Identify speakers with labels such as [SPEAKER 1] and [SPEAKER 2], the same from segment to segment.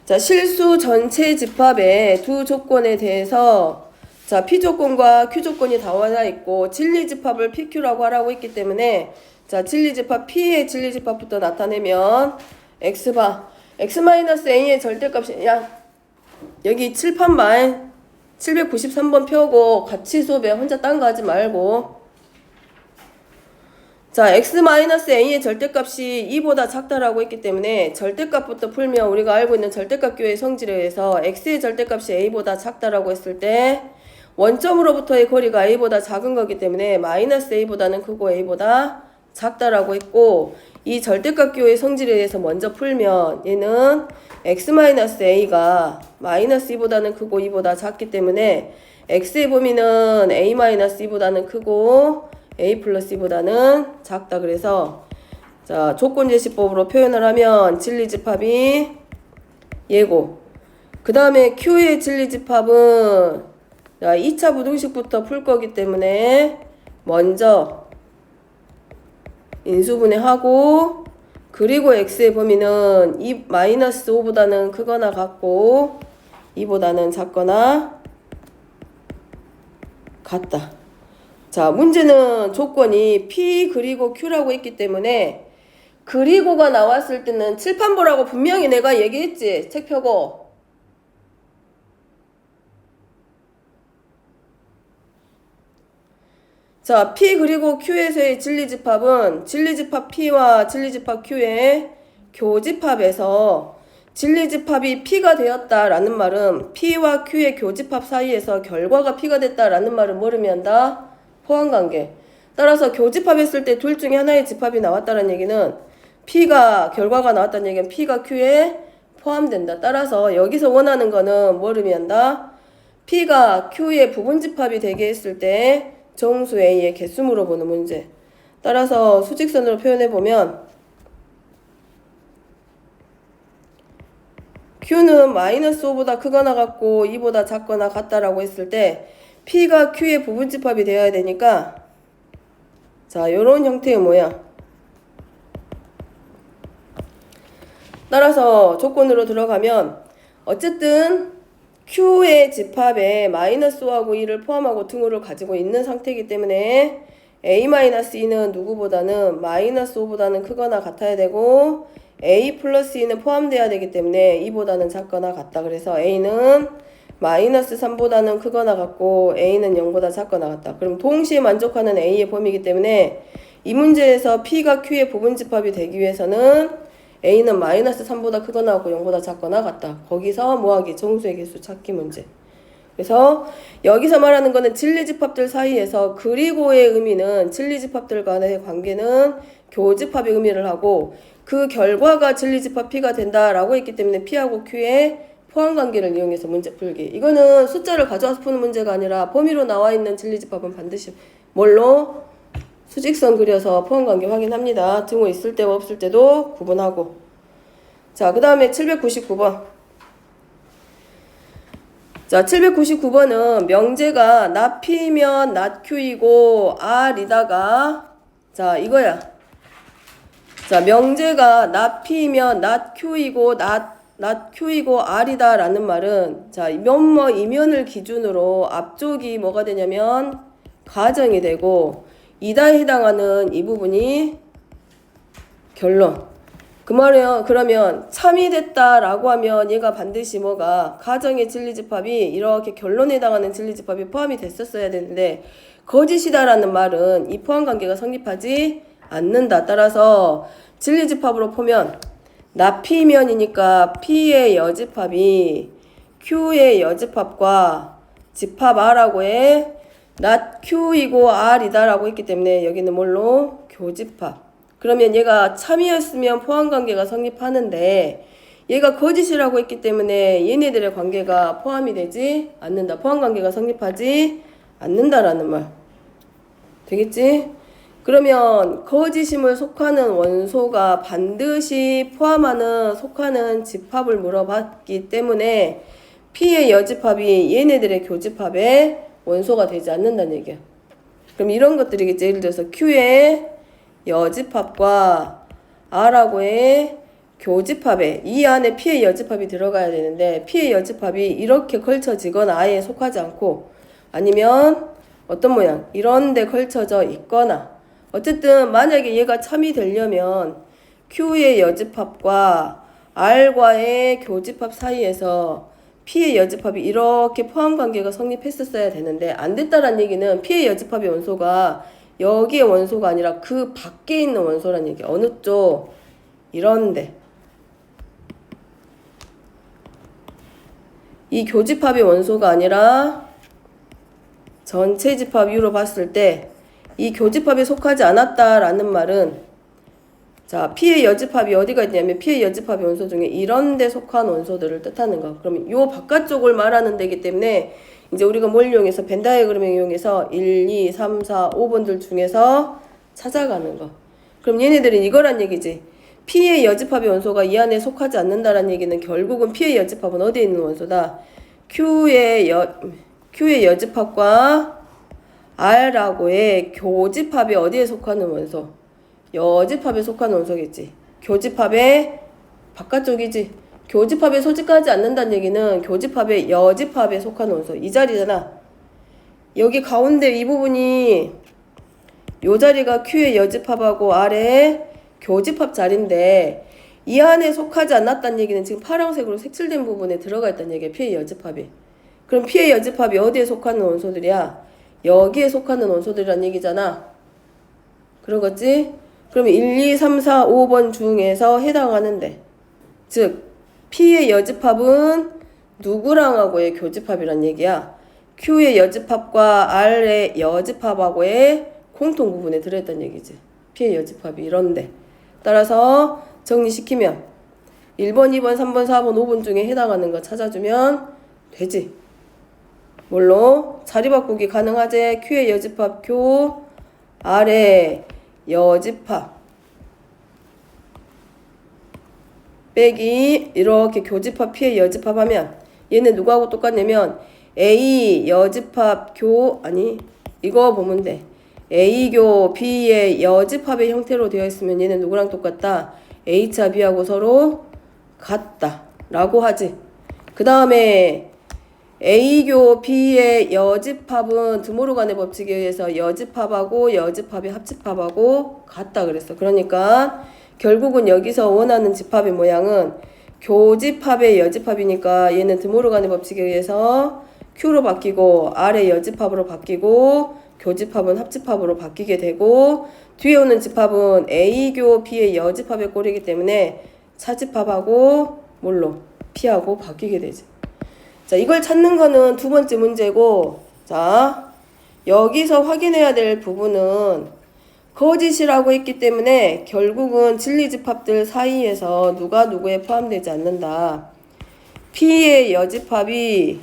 [SPEAKER 1] 자, 실수 전체 집합의 두 조건에 대해서 자, P 조건과 Q 조건이 나와 있고 진리 집합을 PQ라고 하라고 했기 때문에 자, 진리 집합 P의 진리 집합부터 나타내면 X바 X-A의 절대값이 야 여기 칠판만 793번 펴고 같이 수업에 혼자 딴 거 하지 말고 자, X-A의 절대값이 2보다 작다라고 했기 때문에 절대값부터 풀면 우리가 알고 있는 절대값 교의 성질에 의해서 X의 절대값이 A보다 작다라고 했을 때 원점으로부터의 거리가 A보다 작은 거기 때문에 마이너스 A보다는 크고 A보다 작다라고 했고 이 절대값 교의 성질에 의해서 먼저 풀면 얘는 X-A가 마이너스 2보다는 크고 2보다 작기 때문에 X의 범위는 A-2보다는 크고 A 플러스 2보다는 작다. 그래서 자, 조건제시법으로 표현을 하면 진리집합이 얘고 그 다음에 Q의 진리집합은 자, 2차 부등식부터 풀 거기 때문에 먼저 인수분해하고 그리고 X의 범위는 마이너스 5보다는 크거나 같고 2보다는 작거나 같다. 자, 문제는 조건이 P 그리고 Q라고 했기 때문에 그리고가 나왔을 때는 칠판 보라고 분명히 내가 얘기했지. 책 펴고. 자, P 그리고 Q에서의 진리집합은 진리집합 P와 진리집합 Q의 교집합에서 진리집합이 P가 되었다라는 말은 P와 Q의 교집합 사이에서 결과가 P가 됐다라는 말은 뭐를 의미한다? 포함관계. 따라서 교집합했을 때 둘 중에 하나의 집합이 나왔다는 얘기는 P가 결과가 나왔다는 얘기는 P가 Q에 포함된다. 따라서 여기서 원하는 거는 뭘 의미한다? P가 Q의 부분집합이 되게 했을 때 정수 A의 개수 물어보는 문제. 따라서 수직선으로 표현해보면 Q는 마이너스 5보다 크거나 같고 2보다 작거나 같다라고 했을 때 P가 Q의 부분집합이 되어야 되니까 자, 요런 형태의 모양. 따라서 조건으로 들어가면 어쨌든 Q의 집합에 마이너스 5하고 2를 포함하고 등호를 가지고 있는 상태이기 때문에 A-2는 누구보다는 마이너스 5보다는 크거나 같아야 되고 A 플러스 2는 포함돼야 되기 때문에 2보다는 작거나 같다. 그래서 A는 마이너스 3보다는 크거나 같고 A는 0보다 작거나 같다. 그럼 동시에 만족하는 A의 범위이기 때문에 이 문제에서 P가 Q의 부분집합이 되기 위해서는 A는 마이너스 3보다 크거나 같고 0보다 작거나 같다. 거기서 뭐하기? 정수의 개수 찾기 문제. 그래서 여기서 말하는 거는 진리집합들 사이에서 그리고의 의미는 진리집합들 간의 관계는 교집합의 의미를 하고 그 결과가 진리집합 P가 된다라고 했기 때문에 P하고 Q의 포함관계를 이용해서 문제 풀기. 이거는 숫자를 가져와서 푸는 문제가 아니라 범위로 나와 있는 진리집합은 반드시 뭘로? 수직선 그려서 포함관계 확인합니다. 등호 있을 때와 없을 때도 구분하고. 자, 그 다음에 799번. 자, 799번은 명제가 not P면 not Q이고 R이다가 자, 이거야. 자, 명제가 not P면 not Q이고 not Q이고 R이다 라는 말은 자, 면뭐 이면을 기준으로 앞쪽이 뭐가 되냐면 가정이 되고 이다에 해당하는 이 부분이 결론. 그 말이에요. 그러면 참이 됐다라고 하면 얘가 반드시 뭐가 가정의 진리집합이 이렇게 결론에 해당하는 진리집합이 포함이 됐었어야 되는데 거짓이다라는 말은 이 포함관계가 성립하지 않는다. 따라서 진리집합으로 보면 not P면이니까 P의 여집합이 Q의 여집합과 집합 R라고 해 not Q이고 R이다라고 했기 때문에 여기는 뭘로? 교집합. 그러면 얘가 참이었으면 포함관계가 성립하는데 얘가 거짓이라고 했기 때문에 얘네들의 관계가 포함이 되지 않는다. 포함관계가 성립하지 않는다라는 말. 되겠지? 그러면 거짓임을 속하는 원소가 반드시 속하는 집합을 물어봤기 때문에 P의 여집합이 얘네들의 교집합의 원소가 되지 않는다는 얘기야. 그럼 이런 것들이겠지. 예를 들어서 Q의 여집합과 R하고의 교집합에 이 안에 P의 여집합이 들어가야 되는데 P의 여집합이 이렇게 걸쳐지거나 아예 속하지 않고 아니면 어떤 모양 이런 데 걸쳐져 있거나 어쨌든 만약에 얘가 참이 되려면 Q의 여집합과 R과의 교집합 사이에서 P의 여집합이 이렇게 포함관계가 성립했었어야 되는데 안 됐다란 얘기는 P의 여집합의 원소가 여기의 원소가 아니라 그 밖에 있는 원소란 얘기야. 어느 쪽? 이런데 이 교집합의 원소가 아니라 전체 집합 이유로 봤을 때 이 교집합에 속하지 않았다라는 말은 자 P의 여집합이 어디가 있냐면 P의 여집합의 원소 중에 이런 데 속한 원소들을 뜻하는 거. 그러면 요 바깥쪽을 말하는 데이기 때문에 이제 우리가 뭘 이용해서 벤 다이어그램을 이용해서 1, 2, 3, 4, 5번들 중에서 찾아가는 거. 그럼 얘네들은 이거란 얘기지. P의 여집합의 원소가 이 안에 속하지 않는다라는 얘기는 결국은 P의 여집합은 어디에 있는 원소다? Q의 여집합과 R하고의 교집합이 어디에 속하는 원소? 여집합에 속하는 원소겠지. 교집합의 바깥쪽이지. 교집합에 소집하지 않는다는 얘기는 교집합의 여집합에 속하는 원소. 이 자리잖아. 여기 가운데 이 부분이 요 자리가 Q의 여집합하고 R의 교집합 자리인데 이 안에 속하지 않았다는 얘기는 지금 파란색으로 색칠된 부분에 들어가 있다는 얘기야. P의 여집합이. 그럼 P의 여집합이 어디에 속하는 원소들이야? 여기에 속하는 원소들이란 얘기잖아. 그러겠지? 그러면 1, 2, 3, 4, 5번 중에서 해당하는데 즉 P의 여집합은 누구랑 하고의 교집합이란 얘기야. Q의 여집합과 R의 여집합하고의 공통 부분에 들어있다는 얘기지. P의 여집합이 이런데 따라서 정리시키면 1번, 2번, 3번, 4번, 5번 중에 해당하는 거 찾아주면 되지. 뭘로? 자리 바꾸기 가능하지. Q의 여집합 교, R의 여집합 빼기 이렇게 교집합 P의 여집합 하면 얘는 누구하고 똑같냐면 A 여집합 교 아니 이거 보면 돼. A교 B의 여집합의 형태로 되어 있으면 얘는 누구랑 똑같다? H와 B하고 서로 같다 라고 하지. 그 다음에 A교 B의 여집합은 드모르간의 법칙에 의해서 여집합하고 여집합의 합집합하고 같다 그랬어. 그러니까 결국은 여기서 원하는 집합의 모양은 교집합의 여집합이니까 얘는 드모르간의 법칙에 의해서 Q로 바뀌고 R의 여집합으로 바뀌고 교집합은 합집합으로 바뀌게 되고 뒤에 오는 집합은 A교 B의 여집합의 꼴이기 때문에 차집합하고 뭘로? P하고 바뀌게 되지. 자, 이걸 찾는 거는 두 번째 문제고, 자, 여기서 확인해야 될 부분은 거짓이라고 했기 때문에 결국은 진리집합들 사이에서 누가 누구에 포함되지 않는다. P의 여집합이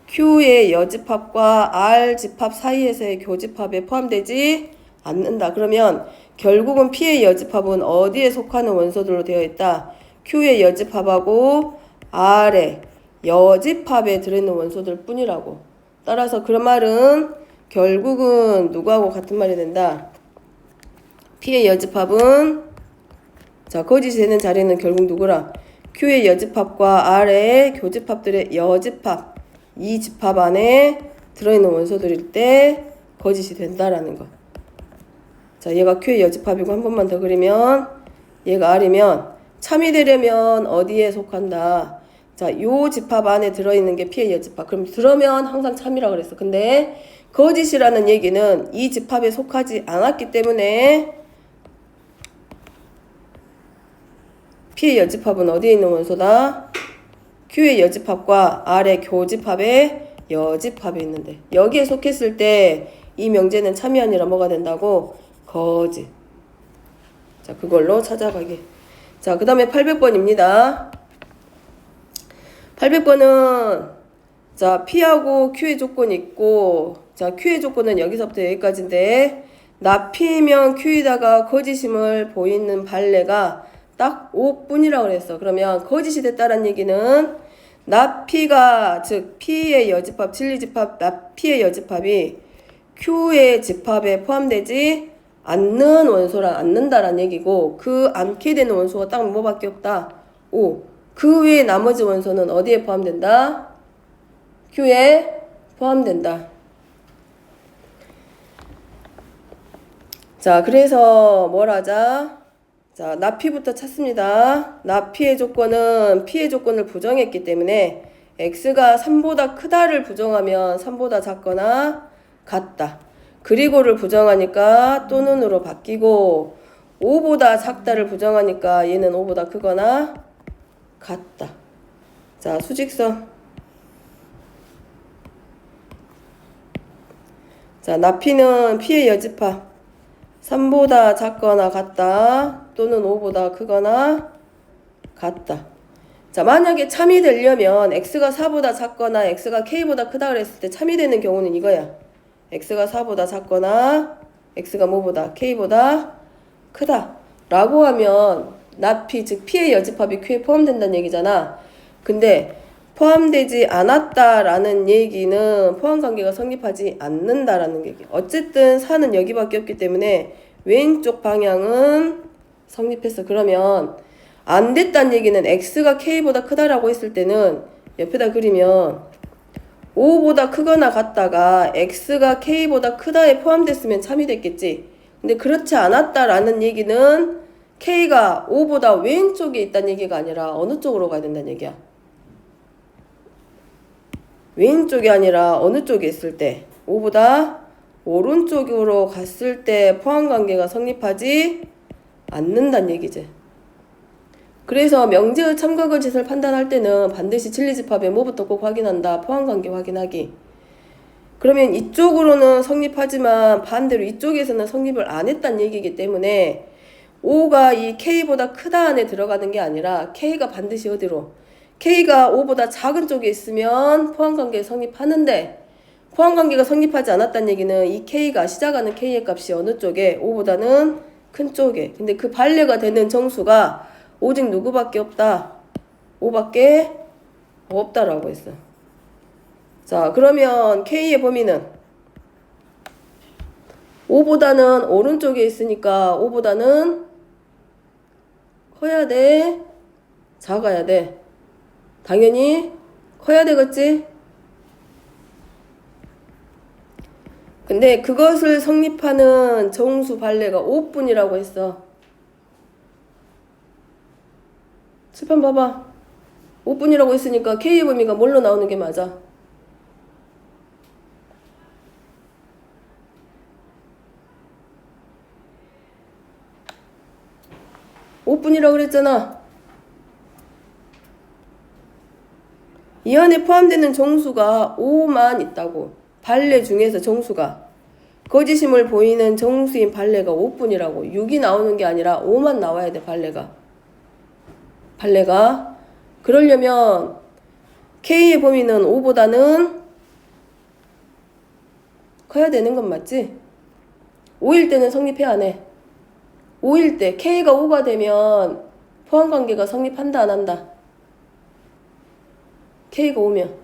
[SPEAKER 1] Q의 여집합과 R집합 사이에서의 교집합에 포함되지 않는다. 그러면 결국은 P의 여집합은 어디에 속하는 원소들로 되어 있다? Q의 여집합하고 R의 여집합에 들어있는 원소들 뿐이라고. 따라서 그런 말은 결국은 누구하고 같은 말이 된다. P의 여집합은 자 거짓이 되는 자리는 결국 누구라? Q의 여집합과 R의 교집합들의 여집합 이 집합 안에 들어있는 원소들일 때 거짓이 된다라는 거. 자 얘가 Q의 여집합이고 한 번만 더 그리면 얘가 R이면 참이 되려면 어디에 속한다? 자, 요 집합 안에 들어있는 게 P의 여집합. 그럼 들으면 항상 참이라 그랬어. 근데 거짓이라는 얘기는 이 집합에 속하지 않았기 때문에 P의 여집합은 어디에 있는 원소다? Q의 여집합과 R의 교집합의 여집합에 있는데 여기에 속했을 때 이 명제는 참이 아니라 뭐가 된다고? 거짓. 자, 그걸로 찾아가게. 자, 그 다음에 800번입니다. 800번은 자 P하고 Q의 조건이 있고 자 Q의 조건은 여기서부터 여기까지인데 나 P면 Q에다가 거짓임을 보이는 발레가 딱 5뿐이라고 그랬어. 그러면 거짓이 됐다는 얘기는 나 P가 즉 P의 여집합 진리집합 나 P의 여집합이 Q의 집합에 포함되지 않는 원소랑 않는다라는 얘기고 그 않게 되는 원소가 딱 뭐밖에 없다? O. 그 외에 나머지 원소는 어디에 포함된다? Q에 포함된다. 자, 그래서 뭘 하자? 자, 나피부터 찾습니다. 나피의 조건은 P의 조건을 부정했기 때문에 X가 3보다 크다를 부정하면 3보다 작거나 같다. 그리고를 부정하니까 또는으로 바뀌고 5보다 작다를 부정하니까 얘는 5보다 크거나 같다. 자, 수직선. 자, 나피는 P의 여집합. 3보다 작거나 같다. 또는 5보다 크거나 같다. 자, 만약에 참이 되려면 X가 4보다 작거나 X가 K보다 크다 그랬을 때 참이 되는 경우는 이거야. X가 4보다 작거나 X가 뭐보다 K보다 크다 라고 하면 나피 즉 P의 여집합이 Q에 포함된다는 얘기잖아. 근데 포함되지 않았다라는 얘기는 포함관계가 성립하지 않는다라는 얘기. 어쨌든 4는 여기밖에 없기 때문에 왼쪽 방향은 성립했어. 그러면 안 됐다는 얘기는 X가 K보다 크다라고 했을 때는 옆에다 그리면 5보다 크거나 같다가 X가 K보다 크다에 포함됐으면 참이 됐겠지. 근데 그렇지 않았다라는 얘기는 K가 5보다 왼쪽에 있다는 얘기가 아니라 어느 쪽으로 가야 된다는 얘기야. 왼쪽이 아니라 어느 쪽에 있을 때 5보다 오른쪽으로 갔을 때 포함관계가 성립하지 않는다는 얘기지. 그래서 명제의 참각의 짓을 판단할 때는 반드시 진리집합에 뭐부터 꼭 확인한다. 포함관계 확인하기. 그러면 이쪽으로는 성립하지만 반대로 이쪽에서는 성립을 안 했다는 얘기이기 때문에 5가 이 K보다 크다 안에 들어가는 게 아니라 K가 반드시 어디로? K가 5보다 작은 쪽에 있으면 포함관계 성립하는데 포함관계가 성립하지 않았다는 얘기는 이 K가 시작하는 K의 값이 어느 쪽에? 5보다는 큰 쪽에. 근데 그 반례가 되는 정수가 오직 누구밖에 없다? 5밖에 없다라고 했어. 자, 그러면 K의 범위는 5보다는 오른쪽에 있으니까 5보다는 커야 돼? 작아야 돼? 당연히 커야 되겠지? 근데 그것을 성립하는 정수 반례가 5분이라고 했어. 칠판 봐봐. 5분이라고 했으니까 K의 범위가 뭘로 나오는 게 맞아? 5분이라고 그랬잖아. 이 안에 포함되는 정수가 5만 있다고. 반례 중에서 정수가 거짓임을 보이는 정수인 반례가 5분이라고. 6이 나오는 게 아니라 5만 나와야 돼. 반례가 그러려면 K의 범위는 5보다는 커야 되는 건 맞지? 5일 때는 성립해야 안 해? 5일 때 K가 5가 되면 포함관계가 성립한다 안 한다? K가 5면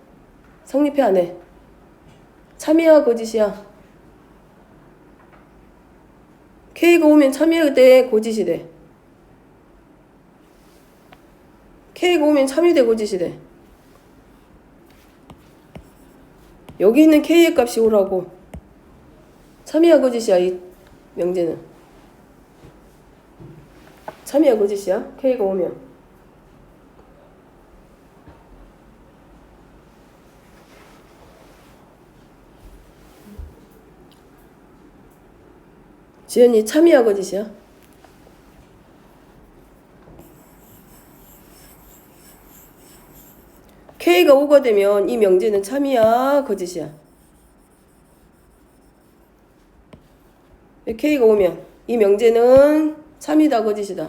[SPEAKER 1] 성립해 안 해? 참이야 거짓이야? K가 5면 참이야 돼 거짓이 돼? K가 5면 참이 돼 거짓이 돼? 여기 있는 K의 값이 5라고. 참이야 거짓이야 이 명제는. 참이야 거짓이야? K가 5면. 지연이 참이야 거짓이야? K가 5가 되면 이 명제는 참이야 거짓이야? K가 5면 이 명제는 참이다 거짓이다?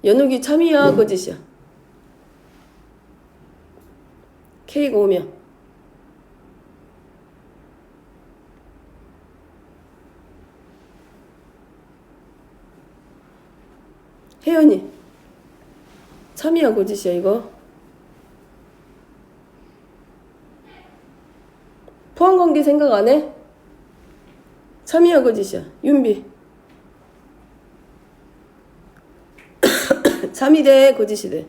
[SPEAKER 1] 연욱이 참이야 거짓이야? K가 5면 혜연이 참이야 거짓이야 이거? 포함관계 생각 안 해? 참이야 거짓이야? 윤비. 참이 돼 거짓이 돼?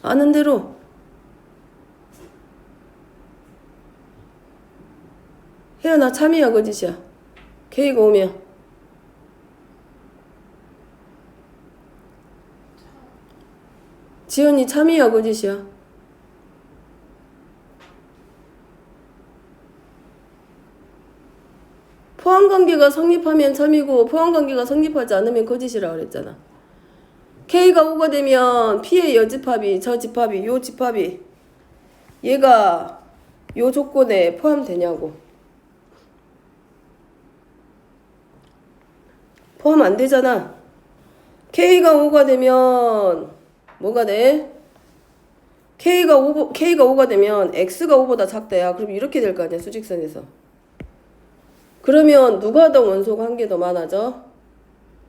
[SPEAKER 1] 아는 대로. 혜연아 참이야 거짓이야? K가 오면 지연이 참이야 거짓이야? 포함관계가 성립하면 참이고 포함관계가 성립하지 않으면 거짓이라 그랬잖아. K가 5가 되면 P의 여집합이 저 집합이 요 집합이 얘가 요 조건에 포함되냐고. 포함 안 되잖아. K가 5가 되면 뭐가 돼? K가 5가 되면 X가 5보다 작다야. 그럼 이렇게 될 거 아니야 수직선에서. 그러면 누가 더 원소가 한 개 더 많아져?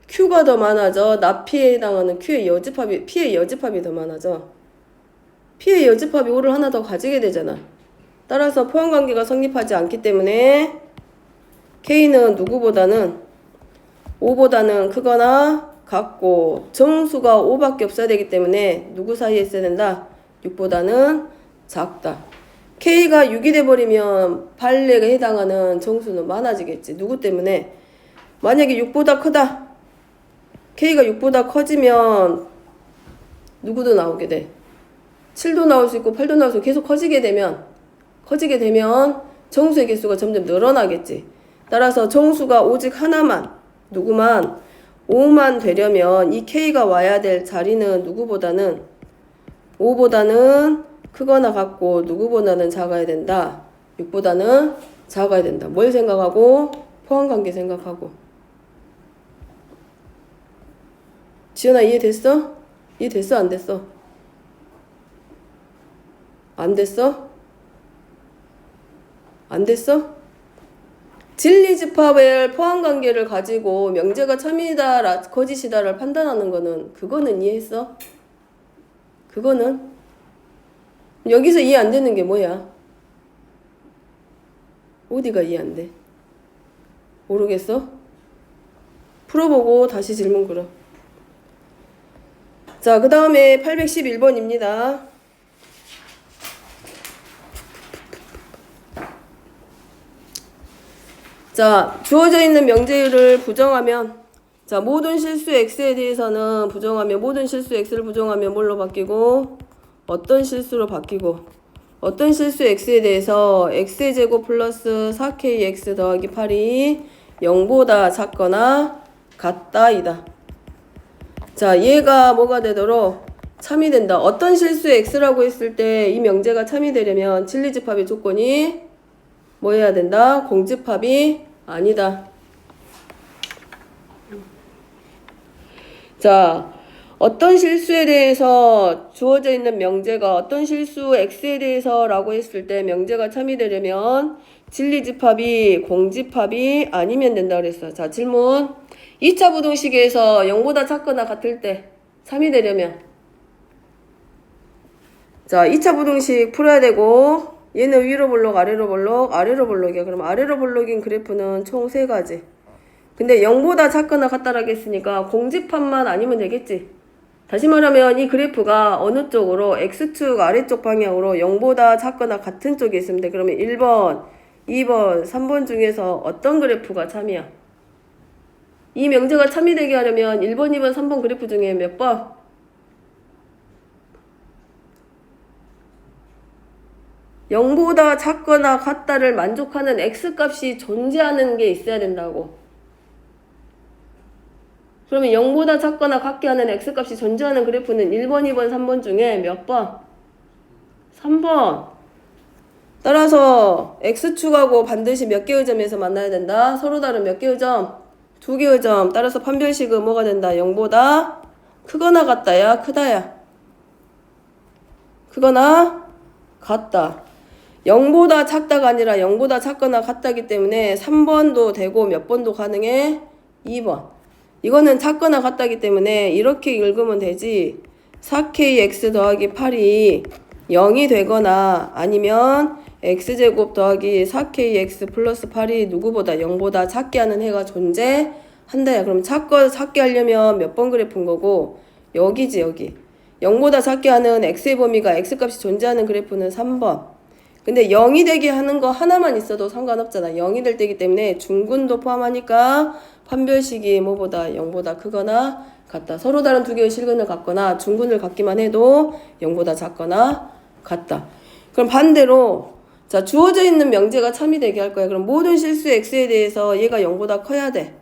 [SPEAKER 1] Q가 더 많아져. 납피에 해당하는 Q의 여집합이 P의 여집합이 더 많아져. P의 여집합이 5를 하나 더 가지게 되잖아. 따라서 포함관계가 성립하지 않기 때문에 K는 누구보다는 5보다는 크거나 같고 정수가 5밖에 없어야 되기 때문에 누구 사이에 있어야 된다? 6보다는 작다. K가 6이 돼버리면 발레에 해당하는 정수는 많아지겠지. 누구 때문에? 만약에 6보다 크다. K가 6보다 커지면 누구도 나오게 돼. 7도 나올 수 있고 8도 나올 수 있고 계속 커지게 되면 정수의 개수가 점점 늘어나겠지. 따라서 정수가 오직 하나만 누구만 5만 되려면 이 K가 와야 될 자리는 누구보다는 5보다는 크거나 같고 누구보다는 작아야 된다. 6보다는 작아야 된다. 뭘 생각하고? 포함관계 생각하고. 지연아 이해됐어? 이해됐어? 안 됐어? 안 됐어? 안 됐어? 진리집합의 포함관계를 가지고 명제가 참이다, 거짓이다를 판단하는 거는 그거는 이해했어? 그거는? 여기서 이해 안 되는 게 뭐야? 어디가 이해 안 돼? 모르겠어? 풀어보고 다시 질문 걸어. 자, 그 다음에 811번입니다. 자, 주어져 있는 명제를 부정하면, 자, 모든 실수 x에 대해서는 부정하면, 모든 실수 x를 부정하면 뭘로 바뀌고, 어떤 실수로 바뀌고, 어떤 실수 x에 대해서 x의 제곱 플러스 4kx 더하기 8이 0보다 작거나 같다 이다. 자, 얘가 뭐가 되도록 참이 된다. 어떤 실수 x라고 했을 때 이 명제가 참이 되려면 진리집합의 조건이 뭐 해야 된다? 공집합이 아니다. 자, 어떤 실수에 대해서 주어져 있는 명제가 어떤 실수 x에 대해서 라고 했을 때 명제가 참이 되려면 진리집합이 공집합이 아니면 된다 그랬어. 자, 질문. 2차 부등식에서 0보다 작거나 같을 때 참이 되려면, 자, 2차 부등식 풀어야 되고 얘는 위로 볼록 아래로 볼록 아래로 볼록이야. 그럼 아래로 볼록인 그래프는 총 3가지. 근데 0보다 작거나 같다라고 했으니까 공집합만 아니면 되겠지. 다시 말하면 이 그래프가 어느 쪽으로 x축 아래쪽 방향으로 0보다 작거나 같은 쪽에 있으면 돼. 그러면 1번, 2번, 3번 중에서 어떤 그래프가 참이야? 이 명제가 참이 되게 하려면 1번, 2번, 3번 그래프 중에 몇 번? 0보다 작거나 같다를 만족하는 x값이 존재하는 게 있어야 된다고. 그러면 0보다 작거나 같게 하는 x값이 존재하는 그래프는 1번, 2번, 3번 중에 몇 번? 3번. 따라서 x축하고 반드시 몇 개의 점에서 만나야 된다? 서로 다른 몇 개의 점? 2개의 점. 따라서 판별식은 뭐가 된다? 0보다 크거나 같다야? 크다야? 크거나 같다. 0보다 작다가 아니라 0보다 작거나 같다기 때문에 3번도 되고 몇 번도 가능해? 2번. 이거는 작거나 같다기 때문에 이렇게 읽으면 되지. 4kx 더하기 8이 0이 되거나 아니면 x제곱 더하기 4kx 플러스 8이 누구보다 0보다 작게 하는 해가 존재한다야. 그럼 작게 하려면 몇 번 그래프인 거고 여기지 여기. 0보다 작게 하는 x의 범위가 x값이 존재하는 그래프는 3번. 근데 0이 되게 하는 거 하나만 있어도 상관없잖아. 0이 될 때이기 때문에 중근도 포함하니까 판별식이 뭐보다 0보다 크거나 같다. 서로 다른 두 개의 실근을 갖거나 중근을 갖기만 해도 0보다 작거나 같다. 그럼 반대로 자 주어져 있는 명제가 참이 되게 할 거야. 그럼 모든 실수 x에 대해서 얘가 0보다 커야 돼.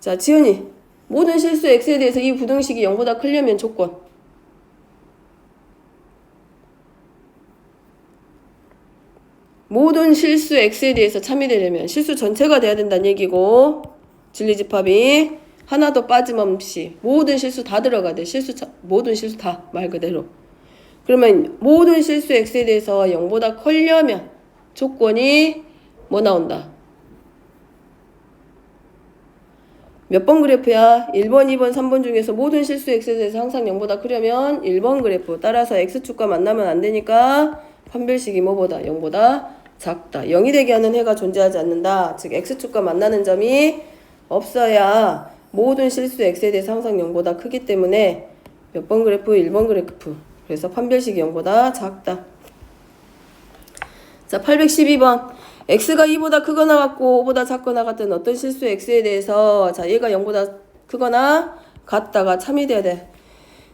[SPEAKER 1] 자 지은이 모든 실수 x에 대해서 이 부등식이 0보다 크려면 조건. 모든 실수 x에 대해서 참이 되려면 실수 전체가 돼야 된다는 얘기고 진리집합이 하나도 빠짐없이 모든 실수 다 들어가야 돼. 모든 실수 다 말 그대로. 그러면 모든 실수 x에 대해서 0보다 커려면 조건이 뭐 나온다? 몇 번 그래프야? 1번, 2번, 3번 중에서 모든 실수 x에 대해서 항상 0보다 크려면 1번 그래프. 따라서 x축과 만나면 안 되니까 판별식이 뭐보다? 0보다 작다. 0이 되게 하는 해가 존재하지 않는다. 즉 x축과 만나는 점이 없어야 모든 실수 x에 대해서 항상 0보다 크기 때문에 몇 번 그래프? 1번 그래프. 그래서 판별식이 0보다 작다. 자, 812번. x가 2보다 크거나 같고 5보다 작거나 같은 어떤 실수 x에 대해서 자, 얘가 0보다 크거나 같다가 참이 돼야 돼.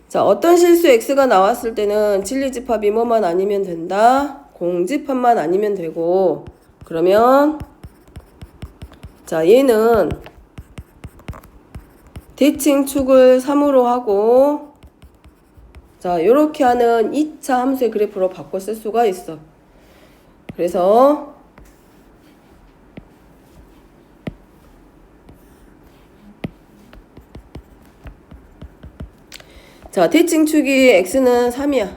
[SPEAKER 1] 자, 어떤 실수 x가 나왔을 때는 진리집합이 뭐만 아니면 된다? 공집합만 아니면 되고 그러면 자, 얘는 대칭축을 3으로 하고 자, 요렇게 하는 2차 함수의 그래프로 바꿔 쓸 수가 있어. 그래서 자, 대칭축이 x는 3이야.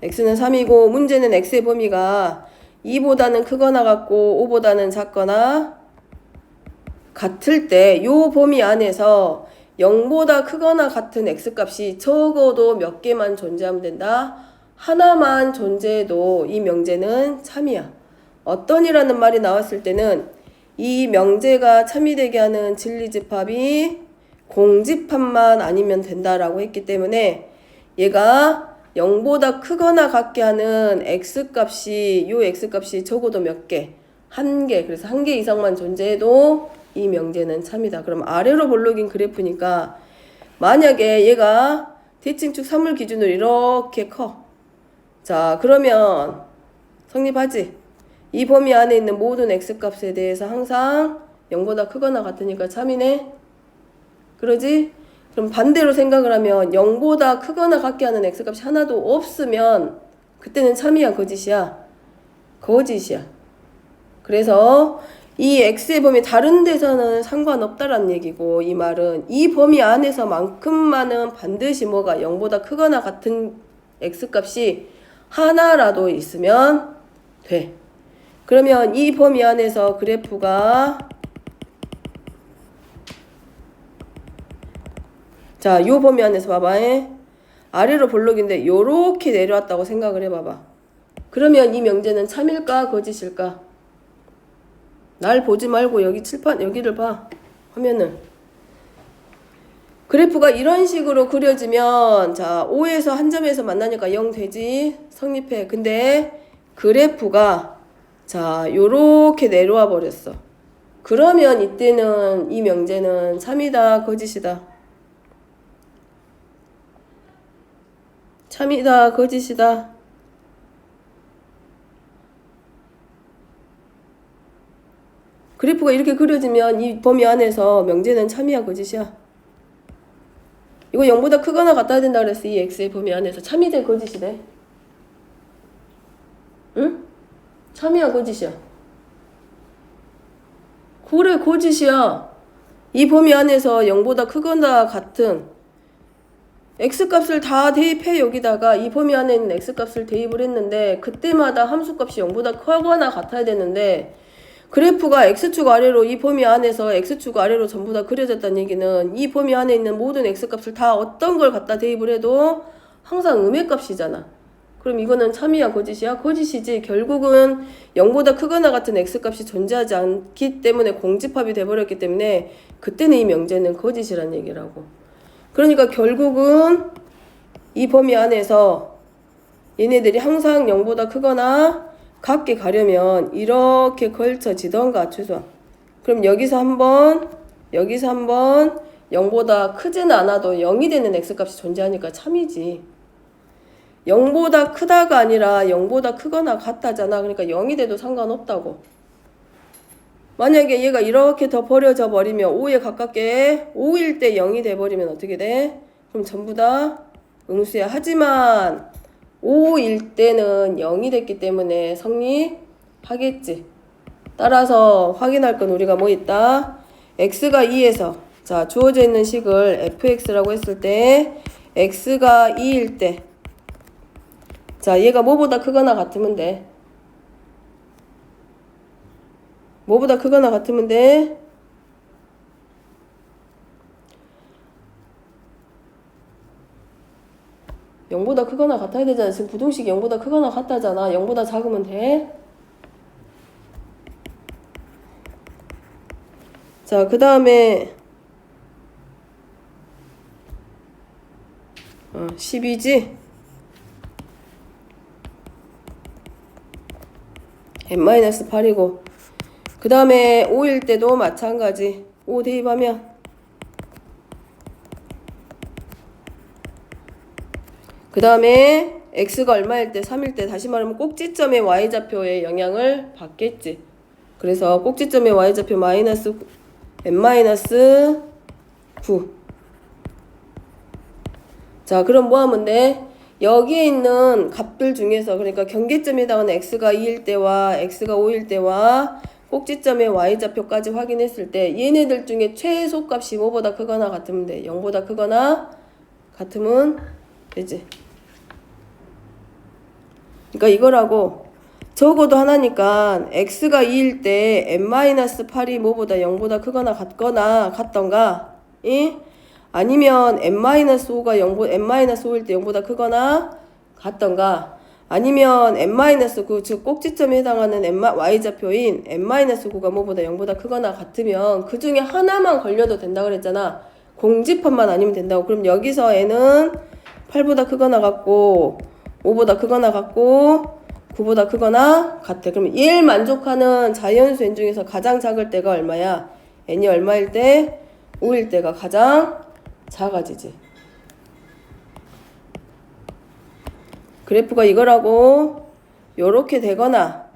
[SPEAKER 1] x는 3이고 문제는 x의 범위가 2보다는 크거나 같고 5보다는 작거나 같을 때 요 범위 안에서 0보다 크거나 같은 x값이 적어도 몇 개만 존재하면 된다. 하나만 존재해도 이 명제는 참이야. 어떤이라는 말이 나왔을 때는 이 명제가 참이 되게 하는 진리집합이 공집합만 아니면 된다라고 했기 때문에 얘가 0보다 크거나 같게 하는 x값이 요 x값이 적어도 몇 개? 한 개. 그래서 한 개 이상만 존재해도 이 명제는 참이다. 그럼 아래로 볼록인 그래프니까 만약에 얘가 대칭축 3을 기준으로 이렇게 커. 자, 그러면 성립하지? 이 범위 안에 있는 모든 x값에 대해서 항상 0보다 크거나 같으니까 참이네. 그러지? 그럼 반대로 생각을 하면 0보다 크거나 같게 하는 x값이 하나도 없으면 그때는 참이야, 거짓이야? 거짓이야. 그래서 이 x의 범위 다른 데서는 상관없다라는 얘기고 이 말은 이 범위 안에서만큼만은 반드시 뭐가 0보다 크거나 같은 x값이 하나라도 있으면 돼. 그러면 이 범위 안에서 그래프가 자, 요 범위 안에서 봐봐. 아래로 볼록인데 요렇게 내려왔다고 생각을 해봐봐. 그러면 이 명제는 참일까 거짓일까? 날 보지 말고 여기 칠판 여기를 봐. 화면을. 그래프가 이런 식으로 그려지면 자 5에서 한 점에서 만나니까 0 되지. 성립해. 근데 그래프가 자 요렇게 내려와 버렸어. 그러면 이때는 이 명제는 참이다 거짓이다? 참이다 거짓이다? 그래프가 이렇게 그려지면 이 범위 안에서 명제는 참이야 거짓이야? 이거 0보다 크거나 같아야 된다 그랬어. 이 x의 범위 안에서 참이 돼 거짓이 돼? 응? 참이야 거짓이야? 그래 거짓이야. 이 범위 안에서 0보다 크거나 같은 x값을 다 대입해. 여기다가 이 범위 안에 있는 x값을 대입을 했는데 그때마다 함수값이 0보다 크거나 같아야 되는데 그래프가 x축 아래로 이 범위 안에서 x축 아래로 전부 다 그려졌다는 얘기는 이 범위 안에 있는 모든 x값을 다 어떤 걸 갖다 대입을 해도 항상 음의 값이잖아. 그럼 이거는 참이야 거짓이야? 거짓이지. 결국은 0보다 크거나 같은 x값이 존재하지 않기 때문에 공집합이 돼버렸기 때문에 그때는 이 명제는 거짓이란 얘기라고. 그러니까 결국은 이 범위 안에서 얘네들이 항상 0보다 크거나 같게 가려면 이렇게 걸쳐지던가 최소한. 그럼 여기서 한번 0보다 크지는 않아도 0이 되는 x값이 존재하니까 참이지. 0보다 크다가 아니라 0보다 크거나 같다잖아. 그러니까 0이 돼도 상관없다고. 만약에 얘가 이렇게 더 버려져 버리면 5에 가깝게 5일 때 0이 돼버리면 어떻게 돼? 그럼 전부 다 음수야. 하지만 5일 때는 0이 됐기 때문에 성립하겠지. 따라서 확인할 건 우리가 뭐 있다? x가 2에서 자 주어져 있는 식을 fx라고 했을 때 x가 2일 때 자 얘가 뭐보다 크거나 같으면 돼. 뭐보다 크거나 같으면 돼. (0보다) 크거나 같아야 되잖아. 지금 부등식이 0보다 크거나 같다잖아. 0보다 작으면 돼. 자, 그 다음에 12지? n-8이고 그 다음에 5일 때도 마찬가지. 5 대입하면 그 다음에 x가 얼마일 때? 3일 때. 다시 말하면 꼭지점의 y좌표의 영향을 받겠지. 그래서 꼭지점의 y좌표 마이너스 n-9. 자, 그럼 뭐 하면 돼? 여기에 있는 값들 중에서 그러니까 경계점에 해당하는 x가 2일 때와 x가 5일 때와 꼭지점의 y좌표까지 확인했을 때 얘네들 중에 최소값이 뭐보다 크거나 같으면 돼. 0보다 크거나 같으면 되지. 그러니까 이거라고 적어도 하나니까 x가 2일 때 n-8이 뭐보다 0보다 크거나 같던가 아니면 n-5가 n-5일 때 0보다 크거나 같던가 아니면 n-9 즉 꼭지점에 해당하는 y좌표인 n-9가 뭐보다 0보다 크거나 같으면 그 중에 하나만 걸려도 된다고 그랬잖아. 공집합만 아니면 된다고. 그럼 여기서 n은 8보다 크거나 같고 5보다 크거나 같고 9보다 크거나 같아. 그러면 얘를 만족하는 자연수 n 중에서 가장 작을 때가 얼마야? n이 얼마일 때? 5일 때가 가장 작아지지. 그래프가 이거라고 요렇게 되거나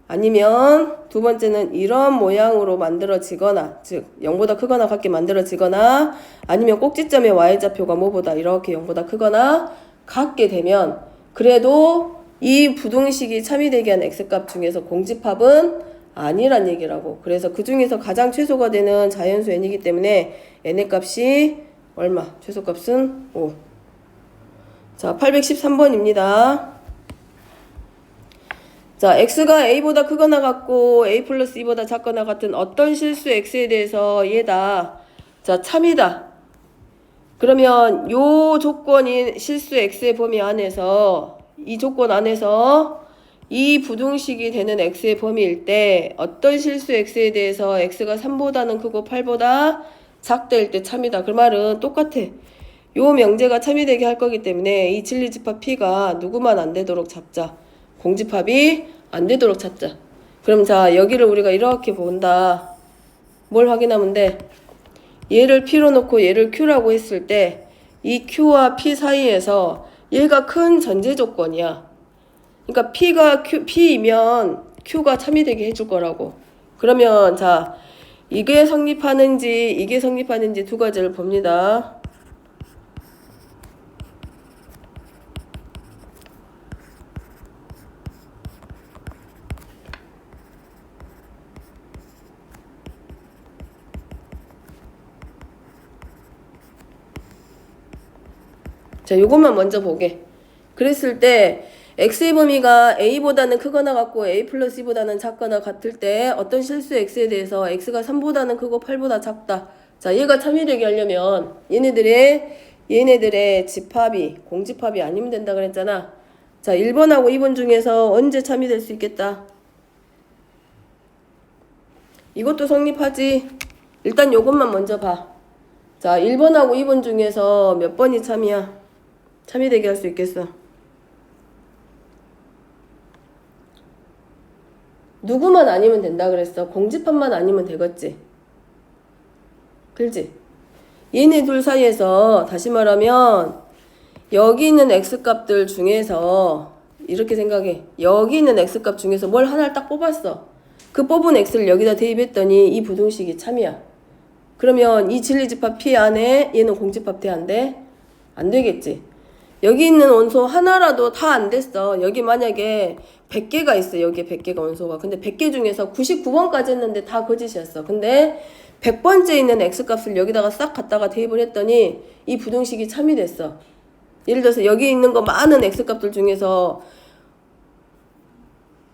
[SPEAKER 1] 아니면 두 번째는 이런 모양으로 만들어지거나 즉 0보다 크거나 같게 만들어지거나 아니면 꼭지점의 y좌표가 뭐보다 이렇게 0보다 크거나 같게 되면 그래도 이 부등식이 참이되게 한 x값 중에서 공집합은 아니란 얘기라고. 그래서 그 중에서 가장 최소가 되는 자연수 n이기 때문에 n의 값이 얼마? 최소값은 5. 자, 813번입니다. 자, x가 a보다 크거나 같고 a 플러스 2보다 작거나 같은 어떤 실수 x에 대해서 얘다. 자, 참이다. 그러면 요 조건인 실수 x의 범위 안에서 이 조건 안에서 이 부등식이 되는 x의 범위일 때 어떤 실수 x에 대해서 x가 3보다는 크고 8보다 작다일 때 참이다. 그 말은 똑같아. 요 명제가 참이 되게 할 거기 때문에 이 진리집합 p가 누구만 안 되도록 잡자. 공집합이 안 되도록 찾자. 그럼 자, 여기를 우리가 이렇게 본다. 뭘 확인하면 돼? 얘를 p로 놓고 얘를 q라고 했을 때 이 q와 p 사이에서 얘가 큰 전제 조건이야. 그러니까 p이면 q가 참이 되게 해줄 거라고. 그러면 자, 이게 성립하는지 두 가지를 봅니다. 자, 요것만 먼저 보게. 그랬을 때 x의 범위가 a보다는 크거나 같고 a 플러스 2보다는 작거나 같을 때 어떤 실수 x에 대해서 x가 3보다는 크고 8보다 작다. 자, 얘가 참이되게 하려면 얘네들의 집합이 공집합이 아니면 된다 그랬잖아. 자, 1번하고 2번 중에서 언제 참이될 수 있겠다? 이것도 성립하지. 일단 요것만 먼저 봐. 자, 1번하고 2번 중에서 몇 번이 참이야? 참이되게 할 수 있겠어? 누구만 아니면 된다 그랬어? 공집합만 아니면 되겠지? 그렇지? 얘네 둘 사이에서 다시 말하면 여기 있는 x값들 중에서 이렇게 생각해. 여기 있는 x값 중에서 뭘 하나를 딱 뽑았어. 그 뽑은 x를 여기다 대입했더니 이 부등식이 참이야. 그러면 이 진리집합 P 안에 얘는 공집합 돼? 안 돼? 안 되겠지. 여기 있는 원소 하나라도 다 안 됐어. 여기 만약에 100개가 있어. 여기에 100개가 원소가. 근데 100개 중에서 99번까지 했는데 다 거짓이었어. 근데 100번째 있는 x값을 여기다가 싹 갖다가 대입을 했더니 이 부등식이 참이 됐어. 예를 들어서 여기 있는 거 많은 x값들 중에서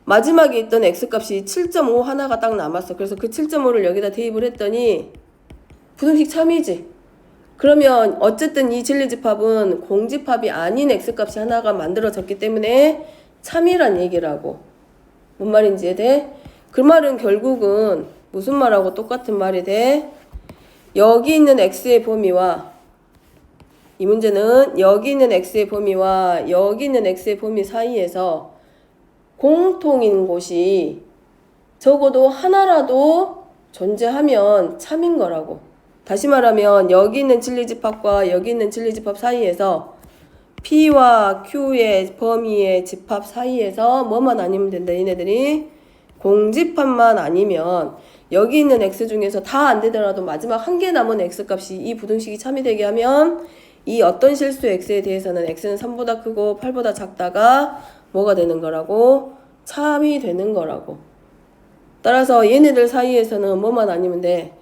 [SPEAKER 1] 마지막에 있던 x값이 7.5 하나가 딱 남았어. 그래서 그 7.5를 여기다 대입을 했더니 부등식 참이지. 그러면 어쨌든 이 진리집합은 공집합이 아닌 x값이 하나가 만들어졌기 때문에 참이란 얘기라고. 뭔 말인지 이해돼? 그 말은 결국은 무슨 말하고 똑같은 말이 돼? 여기 있는 x의 범위와 이 문제는 여기 있는 x의 범위와 여기 있는 x의 범위 사이에서 공통인 곳이 적어도 하나라도 존재하면 참인 거라고. 다시 말하면 여기 있는 진리집합과 여기 있는 진리집합 사이에서 P와 Q의 범위의 집합 사이에서 뭐만 아니면 된다. 얘네들이 공집합만 아니면 여기 있는 x 중에서 다 안 되더라도 마지막 한 개 남은 x값이 이 부등식이 참이 되게 하면 이 어떤 실수 x에 대해서는 x는 3보다 크고 8보다 작다가 뭐가 되는 거라고? 참이 되는 거라고. 따라서 얘네들 사이에서는 뭐만 아니면 돼?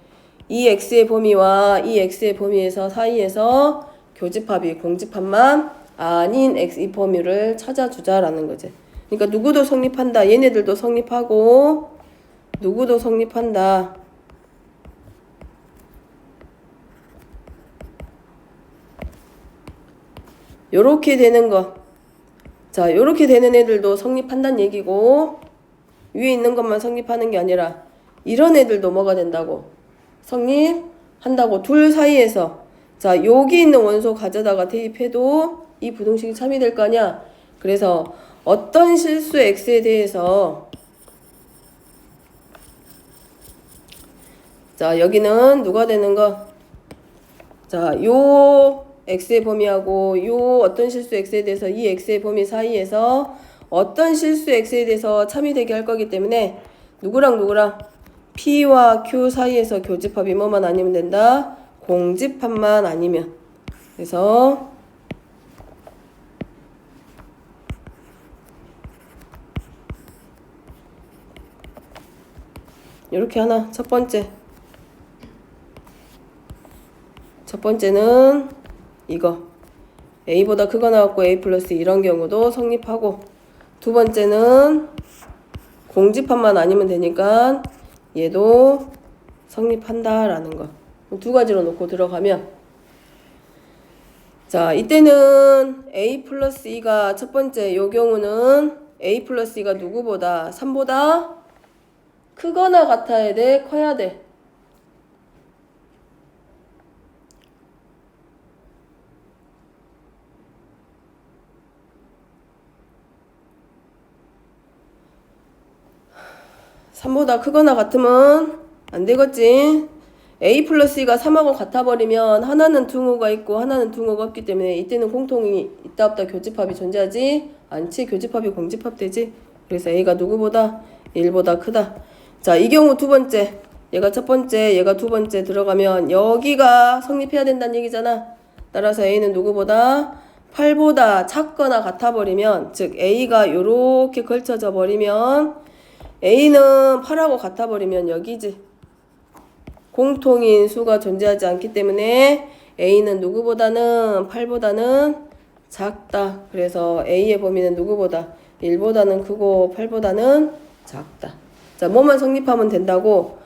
[SPEAKER 1] 이 x의 범위와 이 x의 범위에서 사이에서 교집합이 공집합만 아닌 x 이 범위를 찾아주자라는 거지. 그러니까 누구도 성립한다. 얘네들도 성립하고 누구도 성립한다. 요렇게 되는 거. 자, 요렇게 되는 애들도 성립한다는 얘기고 위에 있는 것만 성립하는 게 아니라 이런 애들도 뭐가 된다고? 성립한다고. 둘 사이에서 자, 여기 있는 원소 가져다가 대입해도 이 부등식이 참이 될 거 아니야? 그래서 어떤 실수 x에 대해서 자, 여기는 누가 되는 거? 자, 요 x의 범위하고 요 어떤 실수 x에 대해서 이 x의 범위 사이에서 어떤 실수 x에 대해서 참이 되게 할 거기 때문에 누구랑 누구랑 P와 Q 사이에서 교집합이 뭐만 아니면 된다? 공집합만 아니면. 그래서 이렇게 하나. 첫 번째는 이거 A보다 크거 나왔고 A 플러스 이런 경우도 성립하고, 두 번째는 공집합만 아니면 되니까 얘도 성립한다라는 거. 두 가지로 놓고 들어가면 자, 이때는 A 플러스 2가 첫 번째 요 경우는 A 플러스 2가 누구보다 3보다 크거나 같아야 돼? 커야 돼? (3보다) 크거나 같으면 안 되겠지. A 플러스 2가 3하고 같아버리면 하나는 둥호가 있고 하나는 둥호가 없기 때문에 이때는 공통이 있다 없다 교집합이 존재하지 않지. 교집합이 공집합 되지. 그래서 A가 누구보다 1보다 크다. 자, 이 경우 두 번째, 얘가 첫 번째, 얘가 두 번째 들어가면 여기가 성립해야 된다는 얘기잖아. 따라서 A는 누구보다 8보다 작거나 같아버리면, 즉 A가 요렇게 걸쳐져 버리면 A는 8하고 같아버리면 여기지. 공통인 수가 존재하지 않기 때문에 A는 누구보다는 8보다는 작다. 그래서 A의 범위는 누구보다 1보다는 크고 8보다는 작다. 자, 뭐만 성립하면 된다고?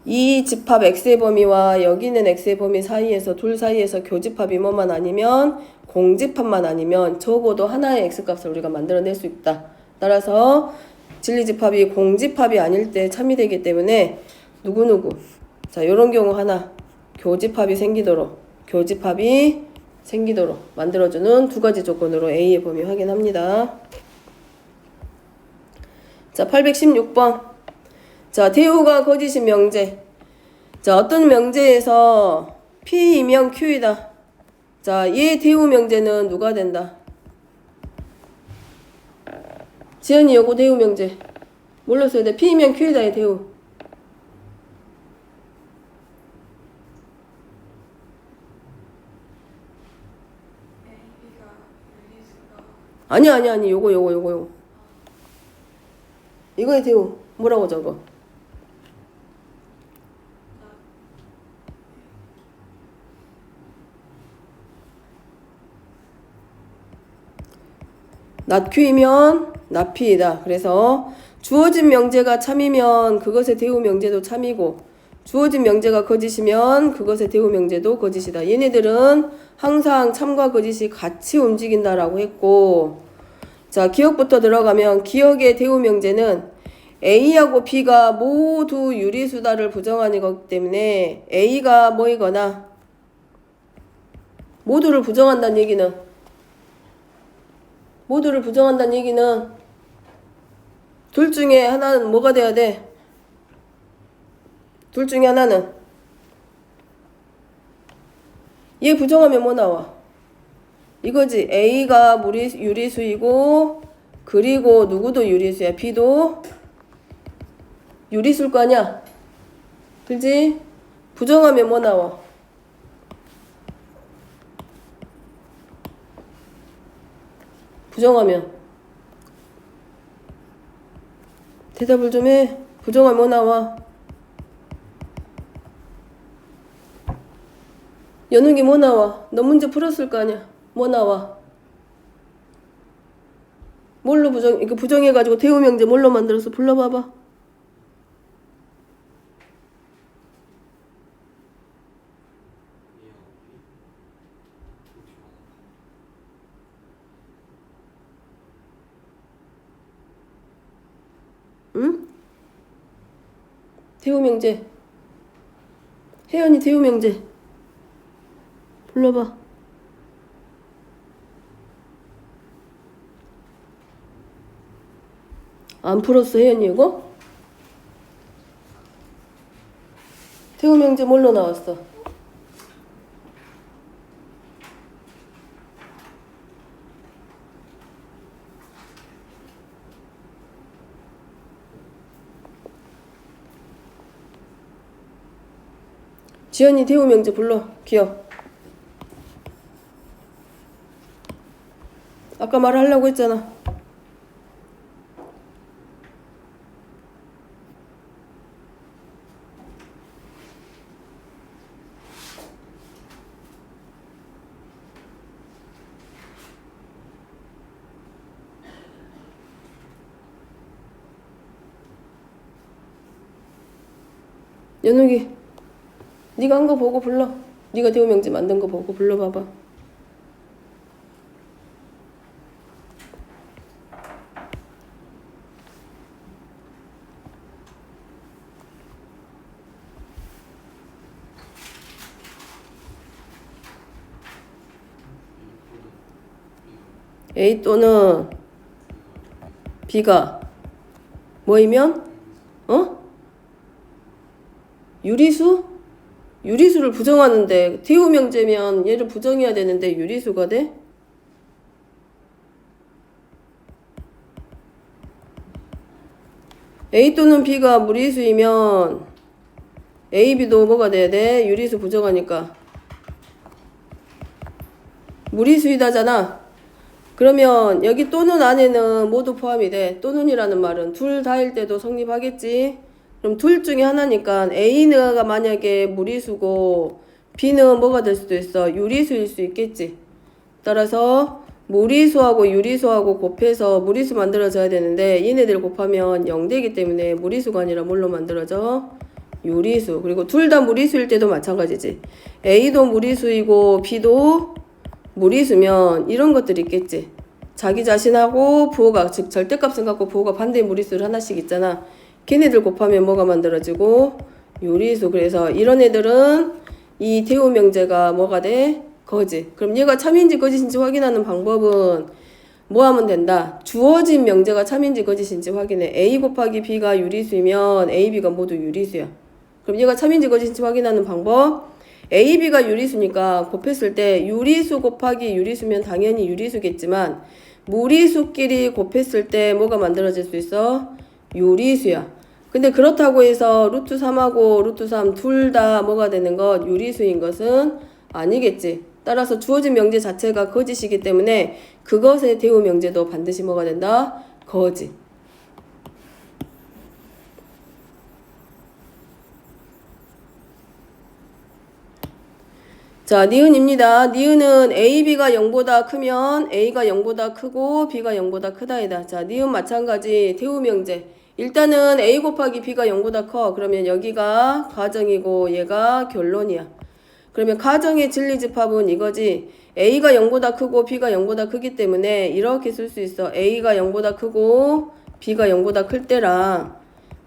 [SPEAKER 1] 이 집합 x의 범위와 여기 있는 x의 범위 사이에서 둘 사이에서 교집합이 뭐만 아니면 공집합만 아니면 적어도 하나의 x값을 우리가 만들어낼 수 있다. 따라서 진리집합이 공집합이 아닐 때 참이되기 때문에 누구누구 자 요런 경우 하나 교집합이 생기도록 만들어주는 두 가지 조건으로 A의 범위 확인합니다. 자 816번 자 대우가 거짓인 명제 자 어떤 명제에서 P이면 Q이다. 자 얘 대우 명제는 누가 된다? 지연이 요거 대우 명제 뭘로 써야 돼? P이면 Q이다 의 대우 아니 요거 이거의 대우 뭐라고 적어? not Q이면 not P이다. 그래서 주어진 명제가 참이면 그것의 대우 명제도 참이고 주어진 명제가 거짓이면 그것의 대우 명제도 거짓이다. 얘네들은 항상 참과 거짓이 같이 움직인다라고 했고 자 기억부터 들어가면 기억의 대우 명제는 A하고 B가 모두 유리수다를 부정하는 거기 때문에 A가 뭐이거나 모두를 부정한다는 얘기는 둘 중에 하나는 뭐가 돼야 돼? 둘 중에 하나는 얘 부정하면 뭐 나와? 이거지. A가 유리수이고 그리고 누구도 유리수야. B도 유리수일 거 아니야? 그지? 부정하면 뭐 나와? 부정하면 대답을 좀 해. 부정하면 뭐 나와? 연욱이 뭐 나와? 너 문제 풀었을 거 아니야? 뭐 나와? 뭘로 이거 부정해가지고 대우 명제 뭘로 만들어서 불러봐봐. 응? 대우 명제. 혜연이 대우 명제. 불러봐. 안 풀었어 혜연이 이거? 대우 명제 뭘로 나왔어? 지연이 대우 명제 불러. 기억. 아까 말하려고 했잖아. 연욱이 네가 한 거 보고 불러. 네가 대우 명제 만든 거 보고 불러봐봐. A 또는 B가 뭐이면? 유리수를 부정하는데 대우 명제면 얘를 부정해야 되는데 유리수가 돼? A 또는 B가 무리수이면 A, B도 뭐가 돼야 돼? 유리수 부정하니까 무리수이다잖아. 그러면 여기 또는 안에는 모두 포함이 돼. 또는이라는 말은 둘 다일 때도 성립하겠지. 그럼 둘 중에 하나니까 A가 만약에 무리수고 B는 뭐가 될 수도 있어? 유리수일 수 있겠지. 따라서 무리수하고 유리수하고 곱해서 무리수 만들어져야 되는데 얘네들 곱하면 0 되기 때문에 무리수가 아니라 뭘로 만들어져? 유리수. 그리고 둘 다 무리수일 때도 마찬가지지. A도 무리수이고 B도 무리수면 이런 것들이 있겠지. 자기 자신하고 부호가, 즉 절대값을 갖고 부호가 반대의 무리수를 하나씩 있잖아. 걔네들 곱하면 뭐가 만들어지고? 유리수. 그래서 이런 애들은 이 대우 명제가 뭐가 돼? 거지. 그럼 얘가 참인지 거짓인지 확인하는 방법은 뭐 하면 된다? 주어진 명제가 참인지 거짓인지 확인해. A 곱하기 B가 유리수이면 A, B가 모두 유리수야. 그럼 얘가 참인지 거짓인지 확인하는 방법, A, B가 유리수니까 곱했을 때 유리수 곱하기 유리수면 당연히 유리수겠지만 무리수끼리 곱했을 때 뭐가 만들어질 수 있어? 유리수야. 근데 그렇다고 해서 루트 3하고 루트 3 둘 다 뭐가 되는 것? 유리수인 것은 아니겠지. 따라서 주어진 명제 자체가 거짓이기 때문에 그것의 대우 명제도 반드시 뭐가 된다? 거짓. 자, 니은입니다. 니은은 A, B가 0보다 크면 A가 0보다 크고 B가 0보다 크다이다. 자, 니은 마찬가지 대우 명제. 일단은 A 곱하기 B가 0보다 커. 그러면 여기가 가정이고 얘가 결론이야. 그러면 가정의 진리집합은 이거지. A가 0보다 크고 B가 0보다 크기 때문에 이렇게 쓸 수 있어. A가 0보다 크고 B가 0보다 클 때랑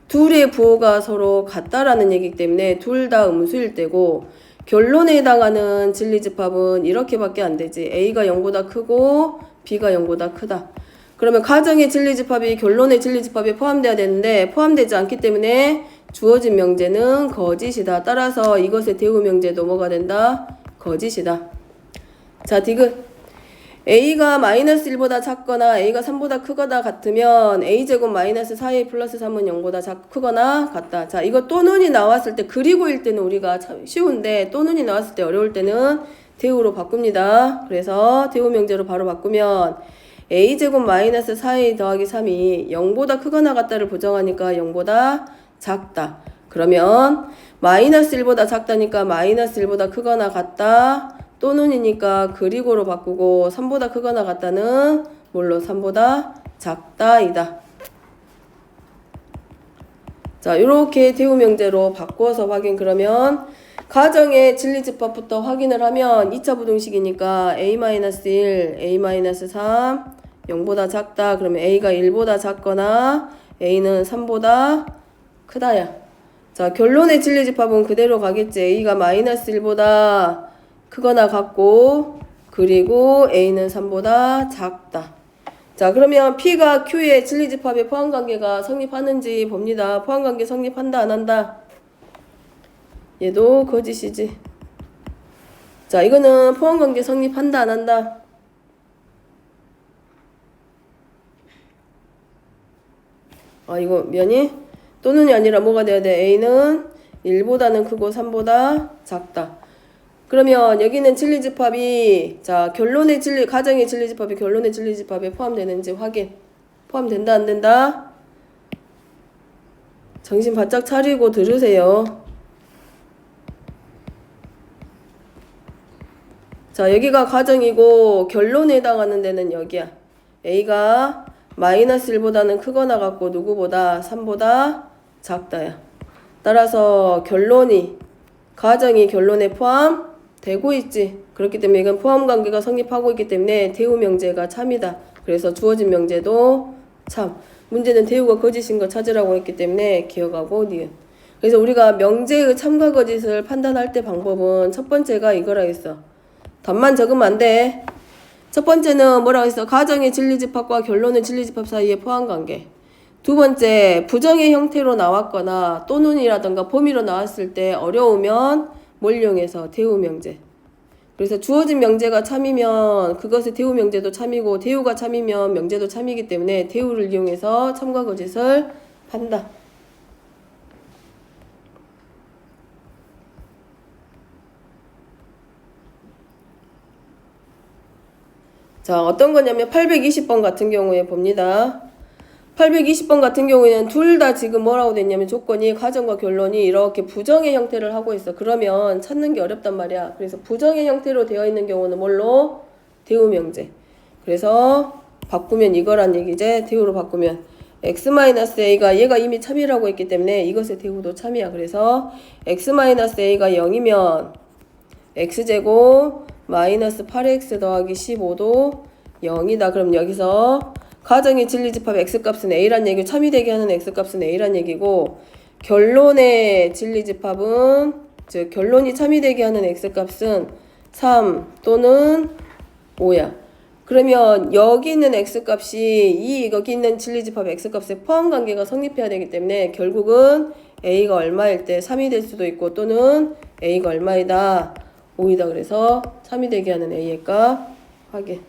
[SPEAKER 1] 둘의 부호가 서로 같다라는 얘기이기 때문에 둘 다 음수일 때고, 결론에 해당하는 진리집합은 이렇게밖에 안 되지. A가 0보다 크고 B가 0보다 크다. 그러면 가정의 진리집합이 결론의 진리집합에 포함돼야 되는데 포함되지 않기 때문에 주어진 명제는 거짓이다. 따라서 이것의 대우 명제도 뭐가 된다? 거짓이다. 자, 디귿. A가 마이너스 1보다 작거나 A가 3보다 크거나 같으면 A제곱 마이너스 4A 플러스 3은 0보다 크거나 같다. 자, 이거 또는이 나왔을 때, 그리고일 때는 우리가 참 쉬운데 또는이 나왔을 때 어려울 때는 대우로 바꿉니다. 그래서 대우 명제로 바로 바꾸면 A제곱 마이너스 4A 더하기 3이 0보다 크거나 같다를 부정하니까 0보다 작다. 그러면 마이너스 1보다 작다니까 마이너스 1보다 크거나 같다. 또는이니까 그리고로 바꾸고 3보다 크거나 같다는 뭘로? 3보다 작다이다. 자, 이렇게 대우 명제로 바꿔서 확인. 그러면 가정의 진리집합부터 확인을 하면 2차 부등식이니까 A-1, A-3 0보다 작다. 그러면 A가 1보다 작거나 A는 3보다 크다야. 자, 결론의 진리집합은 그대로 가겠지. A가 마이너스 1보다 크거나 같고 그리고 A는 3보다 작다. 자, 그러면 P가 Q의 진리집합의 포함관계가 성립하는지 봅니다. 포함관계 성립한다 안 한다? 얘도 거짓이지. 자, 이거는 포함관계 성립한다 안 한다? 아, 이거 면이 또는이 아니라 뭐가 돼야 돼? A는 1보다는 크고 3보다 작다. 그러면 여기는 진리집합이, 자, 결론의 진리, 가정의 진리집합이 결론의 진리집합에 포함되는지 확인. 포함된다 안 된다? 정신 바짝 차리고 들으세요. 자, 여기가 가정이고 결론에 해당하는 데는 여기야. A가 마이너스 1보다는 크거나 같고 누구보다? 3보다 작다야. 따라서 결론이, 가정이 결론에 포함되고 있지. 그렇기 때문에 이건 포함관계가 성립하고 있기 때문에 대우 명제가 참이다. 그래서 주어진 명제도 참. 문제는 대우가 거짓인 거 찾으라고 했기 때문에 기억하고 니은. 그래서 우리가 명제의 참과 거짓을 판단할 때 방법은 첫 번째가 이거라 했어. 답만 적으면 안 돼. 첫 번째는 뭐라고 했어? 가정의 진리집합과 결론의 진리집합 사이의 포함관계. 두 번째, 부정의 형태로 나왔거나 또는이라든가 범위로 나왔을 때 어려우면 뭘 이용해서? 대우 명제. 그래서 주어진 명제가 참이면 그것의 대우 명제도 참이고 대우가 참이면 명제도 참이기 때문에 대우를 이용해서 참과 거짓을 판다. 자, 어떤 거냐면 820번 같은 경우에 봅니다. 820번 같은 경우에는 둘 다 지금 뭐라고 됐냐면 조건이 가정과 결론이 이렇게 부정의 형태를 하고 있어. 그러면 찾는 게 어렵단 말이야. 그래서 부정의 형태로 되어 있는 경우는 뭘로? 대우 명제. 그래서 바꾸면 이거란 얘기지. 대우로 바꾸면 x-a가 얘가 이미 참이라고 했기 때문에 이것의 대우도 참이야. 그래서 x-a가 0이면 x제곱 마이너스 8x 더하기 15도 0이다. 그럼 여기서 가정의 진리집합 x값은 a란 얘기고 참이 되게 하는 x값은 a란 얘기고 결론의 진리집합은 즉 결론이 참이 되게 하는 x값은 3 또는 5야. 그러면 여기 있는 x값이 여기 있는 진리집합 x값의 포함관계가 성립해야 되기 때문에 결국은 a가 얼마일 때 3이 될 수도 있고 또는 a가 얼마이다 5이다. 그래서 3이 되게 하는 a의 값 확인.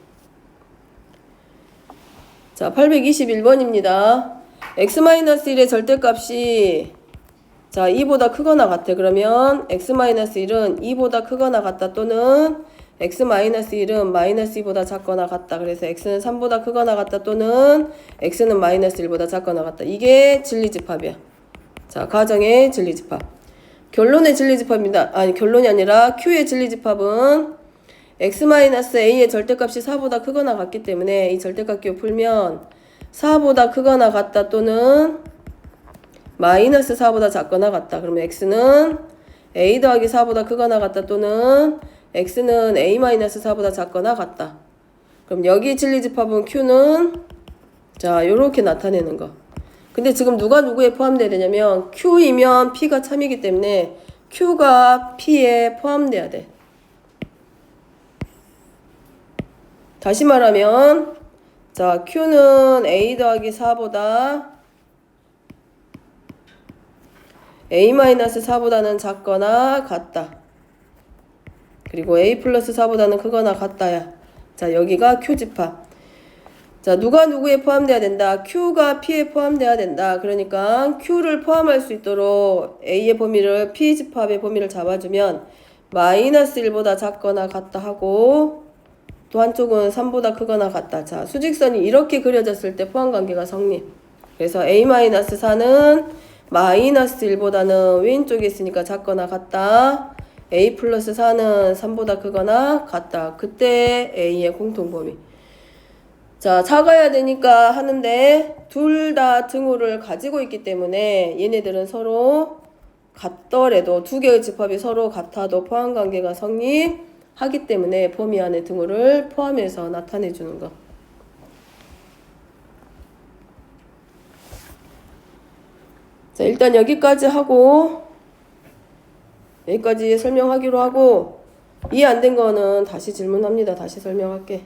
[SPEAKER 1] 자, 821번입니다. x-1의 절대값이 자 2보다 크거나 같아. 그러면 x-1은 2보다 크거나 같다 또는 x-1은 마이너스 2보다 작거나 같다. 그래서 x는 3보다 크거나 같다 또는 x는 마이너스 1보다 작거나 같다. 이게 진리집합이야. 자, 가정의 진리집합. 결론의 진리집합입니다. 아니, 결론이 아니라 Q의 진리집합은 x-a의 절대값이 4보다 크거나 같기 때문에 이 절대값 기호 풀면 4보다 크거나 같다 또는 마이너스 4보다 작거나 같다. 그러면 x는 a 더하기 4보다 크거나 같다 또는 x는 a-4보다 작거나 같다. 그럼 여기 진리집합은 q는 자 요렇게 나타내는 거. 근데 지금 누가 누구에 포함돼야 되냐면 q이면 p가 참이기 때문에 q가 p에 포함돼야 돼. 다시 말하면 자 q는 a 더하기 4보다 a-4보다는 작거나 같다. 그리고 a 플러스 4보다는 크거나 같다야. 자 여기가 q집합. 자 누가 누구에 포함돼야 된다. q가 p에 포함돼야 된다. 그러니까 q를 포함할 수 있도록 a의 범위를 p집합의 범위를 잡아주면 마이너스 1보다 작거나 같다 하고 또 한쪽은 3보다 크거나 같다. 자 수직선이 이렇게 그려졌을 때 포함관계가 성립. 그래서 a-4는 마이너스 1보다는 왼쪽에 있으니까 작거나 같다. a 플러스 4는 3보다 크거나 같다. 그때 a의 공통범위. 자 작아야 되니까 하는데 둘 다 등호를 가지고 있기 때문에 얘네들은 서로 같더라도 두 개의 집합이 서로 같아도 포함관계가 성립하기 때문에 범위 안에 등호를 포함해서 나타내 주는 거. 자 일단 여기까지 하고 여기까지 설명하기로 하고 이해 안 된 거는 다시 질문합니다. 다시 설명할게.